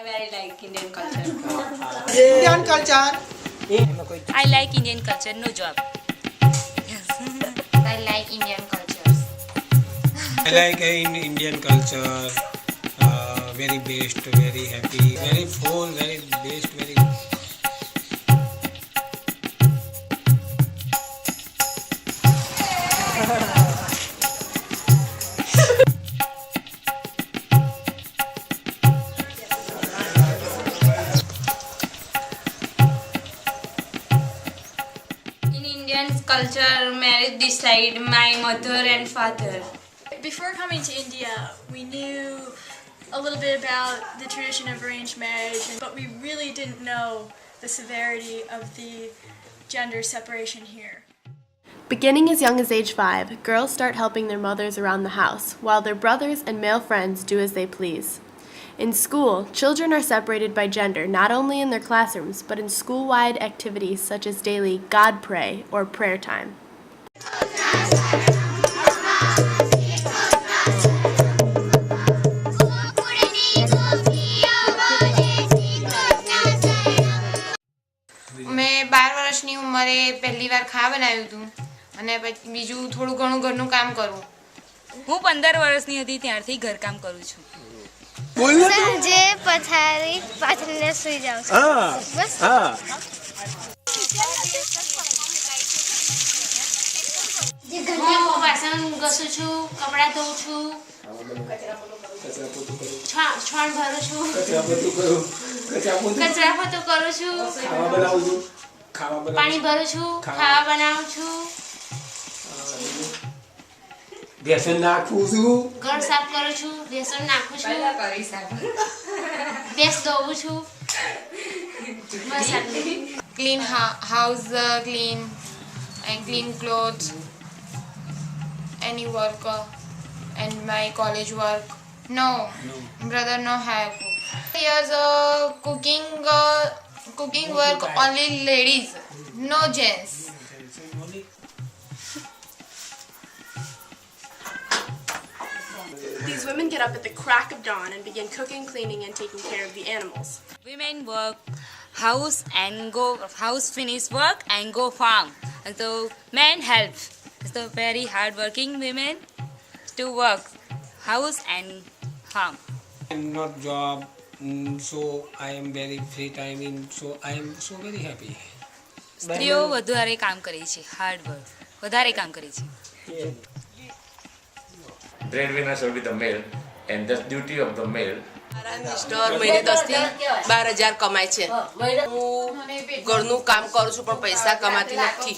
very like Indian culture. Indian culture. I like Indian culture, no job. I like Indian cultures. I like Indian culture. Very best, very happy, very full, very best, very. In Indian culture, marriage decide my mother and father. Before coming to India, we knew a little bit about the tradition of arranged marriage, but we really didn't know the severity of the gender separation here. Beginning as young as age 5, girls start helping their mothers around the house, while their brothers and male friends do as they please. In school, children are separated by gender not only in their classrooms, but in school-wide activities such as daily God Pray or prayer time. મેં 12 વર્ષની ઉંમરે પહેલી વાર ખાવા બનાવ્યું હતું અને પછી બીજું થોડું ઘણું ઘરનું કામ કરું. હું 15 વર્ષની હતી ત્યારથી ઘરકામ કરું છું. સાંજે પથારી પાથરીને સૂઈ જાઉં છું. બસ. હું વાસણ ઘસું છું, કપડાં ધોઉં છું, છાણ ભરું છું, કચરા પોતું કરું છું, પાણી ભરું છું, ખાવા બનાવું છું, બેસન નાખું છું, ઘર સાફ કરું છું, બેસન નાખું છું, ભેંસ ધોવું છું. બસ આટલું. Clean house, clean and clean clothes, any work and my college work. No, brother no have cook. Here's cooking work only ladies, no gents. These women get up at the crack of dawn and begin cooking, cleaning, and taking care of the animals. Women work house and go house, finish work and go farm. And so men help. So very hardworking women to work house and farm. I'm not job, so I am very free time in. So I am so very happy. સ્ત્રીઓ વધારે કામ કરે છે, hard work વધારે કામ કરે છે. Breadwinner should be the male, and the duty of the male. Mister મહિને 10 થી 12,000 કમાય છે. હું ઘરનું કામ કરું છું પણ પૈસા કમાતી નથી.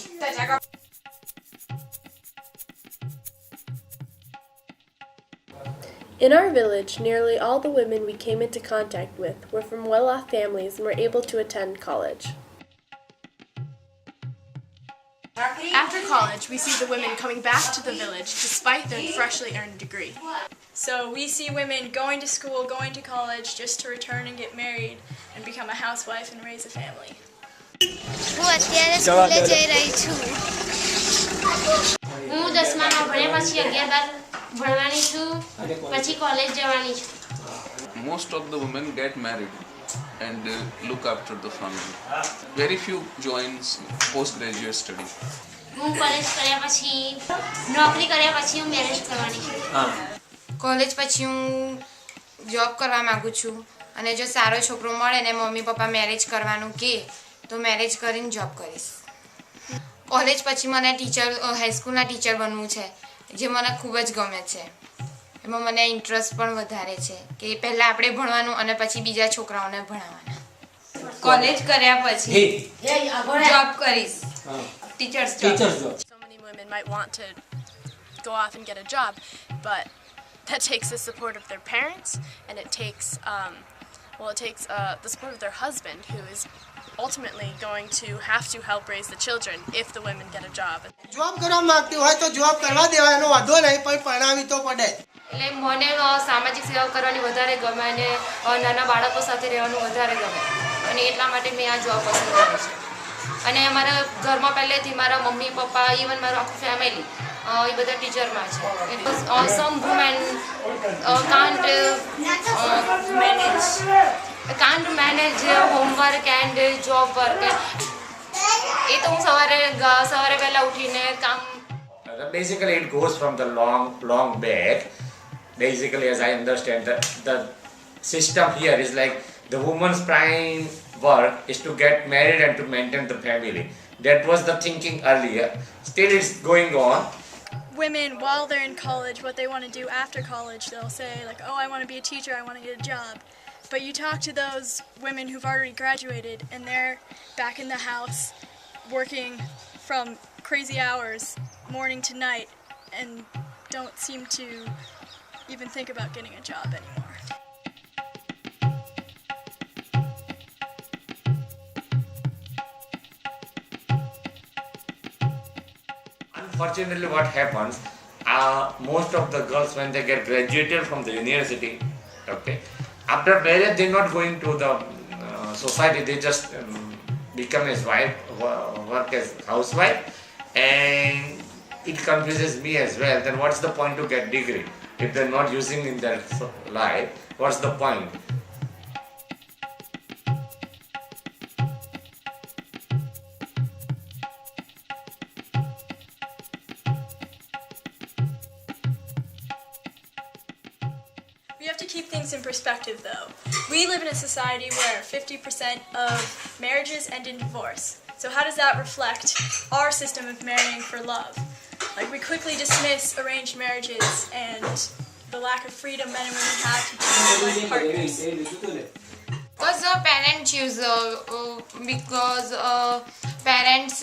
In our village, nearly all the women we came into contact with were from well-off families and were able to attend college. After college, we see the women coming back to the village despite their freshly earned degree. So we see women going to school, going to college just to return and get married and become a housewife and raise a family. હું અત્યારે સ્કૂલે જઈ રહી છું. હું 10મામાં ભણ્યા પછી 11-12 ભણવાની છું, પછી કોલેજ જવાની છું. Most of the women get married and look after the family. Very few joins postgraduate study. હું કોલેજ કર્યા પછી નોકરી કર્યા પછી હું મેરેજ કરવાની છું. કોલેજ પછી હું જોબ કરવા માંગુ છું અને જો સારો છોકરો મળે ને મમ્મી પપ્પા મેરેજ કરવાનું કહે તો મેરેજ કરીને જોબ કરીશ. કોલેજ પછી મને ટીચર હાઈસ્કૂલના ટીચર બનવું છે જે મને ખૂબ જ ગમે છે. એમાં મને ઇન્ટરેસ્ટ પણ વધારે છે કે પહેલાં આપણે ભણવાનું અને પછી બીજા છોકરાઓને ભણાવવાના. કોલેજ કર્યા પછી જોબ કરીશ, teachers job. So many women might want to go off and get a job, but that takes the support of their parents, and it takes the support of their husband, who is ultimately going to have to help raise the children if the women get a job. Job કરવા માંગતી હોય તો job કરવા દેવાય, એનો વાંધો નહીં, પણ પરણાવી તો પડે. એટલે મને સામાજિક સેવા કરવાની વધારે ગમે અને નાના બાળકો સાથે રહેવાનું વધારે ગમે અને એટલા માટે મેં આ જોબ પસંદ કરી છે. અને અમારા ઘરમાં પહેલેથી મારા મમ્મી પપ્પા ઇવન મારું આખું ફેમિલી એ બધા ટીચરમાં છે. Some women can't manage I can't manage homework and job work. એ તો હું સવારે વહેલા ઉઠીને કામ. Basically, it goes from the long back. Basically, as I understand, the system here is like the woman's prime work is to get married and to maintain the family. That was the thinking earlier. Still, it's going on. Women, while they're in college, what they want to do after college, they'll say like, oh, I want to be a teacher, I want to get a job. But you talk to those women who've already graduated and they're back in the house working from crazy hours, morning to night, and don't seem to even think about getting a job anymore. Unfortunately, what happens, most of the girls when they get graduated from the university, okay, after marriage they're not going to the society, they just become as wife, work as housewife, and it confuses me as well. Then what's the point to get degree if they're not using in their life? What's the point? We have to keep things in perspective though. We live in a society where 50% of marriages end in divorce. So how does that reflect our system of marrying for love? Like we quickly dismiss arranged marriages and the lack of freedom men and women have to choose life partners. Because parents choose, because parents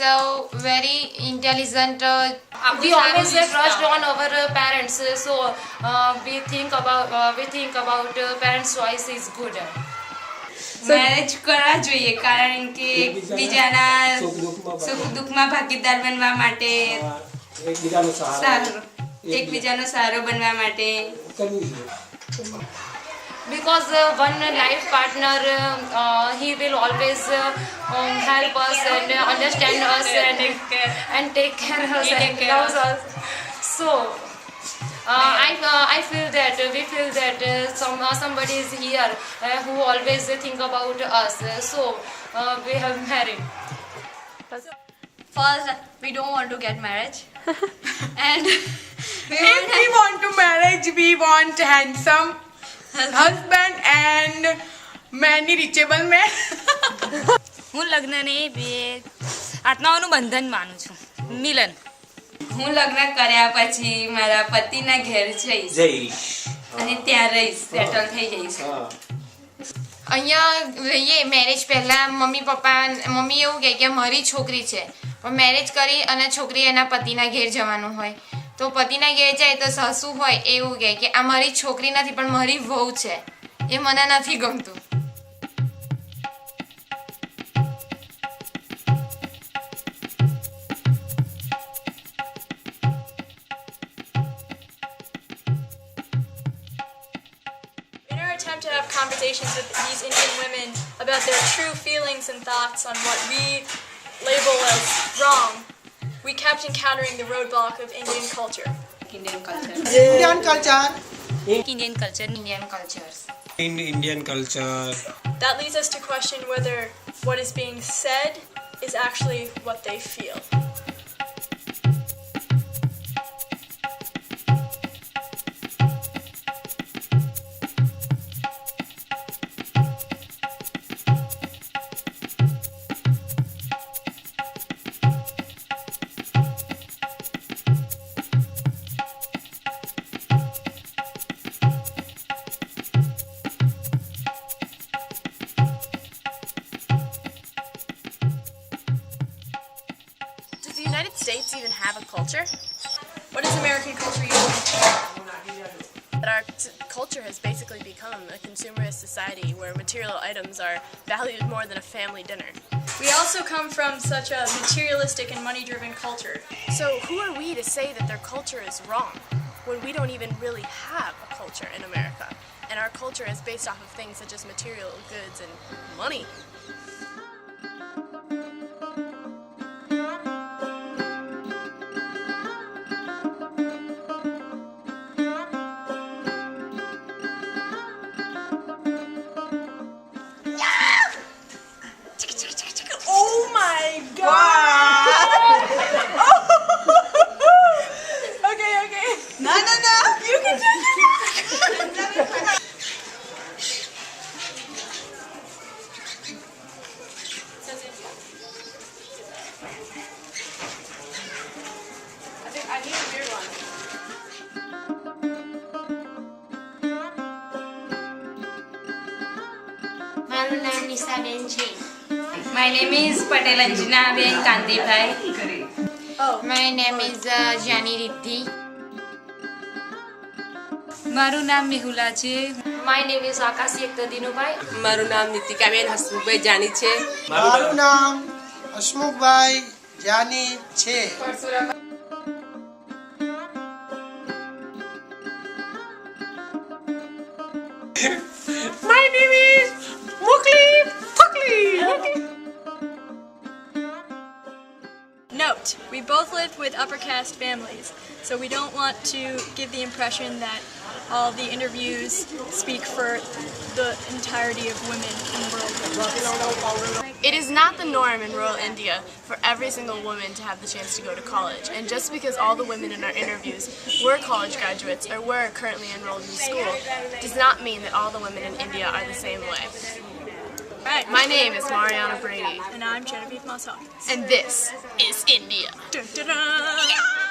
very intelligent. We always trust on our parents, so we think about parents' choice is good. Marriage કરવા જોઈએ કારણ કે એકબીજાના સુખ દુઃખમાં ભાગીદાર બનવા માટે એકબીજાનો સહારો બનવા માટે. Because one life partner, he will always help us and understand us and take care of us and love us. So I feel that we feel that somebody is here who always think about us. So we have married. First, we don't want to get married. And If we want to marriage, we want handsome husband and many reachable men. હું લગ્નને બે આત્માઓનું બંધન માનું છું, મિલન. હું લગ્ન કર્યા પછી મારા પતિના ઘેર જઈશ અને ત્યાં રહીશ, સેટલ થઈ જઈશ. અહીંયા રહીએ મેરેજ પહેલાં મમ્મી એવું કહે કે મારી છોકરી છે, પણ મેરેજ કરી અને છોકરી એના પતિના ઘેર જવાનું હોય તો પતિના ઘેર જાય તો સાસુ હોય એવું કહે કે આ મારી છોકરી નથી પણ મારી વહુ છે, એ મને નથી ગમતું. in our attempt to have conversations with these Indian women about their true feelings and thoughts on what we label as wrong, we kept encountering the roadblock of Indian culture. Indian culture. Indian culture. Indian culture. Indian cultures. In Indian culture, That leads us to question whether what is being said is actually what they feel. Does the United States even have a culture? What is American culture usually? That our culture has basically become a consumerist society where material items are valued more than a family dinner. We also come from such a materialistic and money-driven culture. So who are we to say that their culture is wrong when we don't even really have a culture in America? And our culture is based off of things such as material goods and money. I need a weird one. મારું નામ નિશાબેન છે. My name is Patel Anjana Ben Kandibhai. My name is Jani Riddhi. મારું નામ મેહુલા છે. My name is આકાશી એકતા દિનુભાઈ. મારું નામ નીતિકાબેન હસમુખભાઈ જાની છે. મારું નામ હસમુખભાઈ જાની છે. My name is Mukli Pukli. Note, we both lived with upper caste families, so we don't want to give the impression that all the interviews speak for the entirety of women in the world. It is not the norm in rural India for every single woman to have the chance to go to college, and just because all the women in our interviews were college graduates or were currently enrolled in school does not mean that all the women in India are the same way. Right. My name is Marianna Brady, And I'm Genevieve Mossel. and this is India. Dun, dun, dun.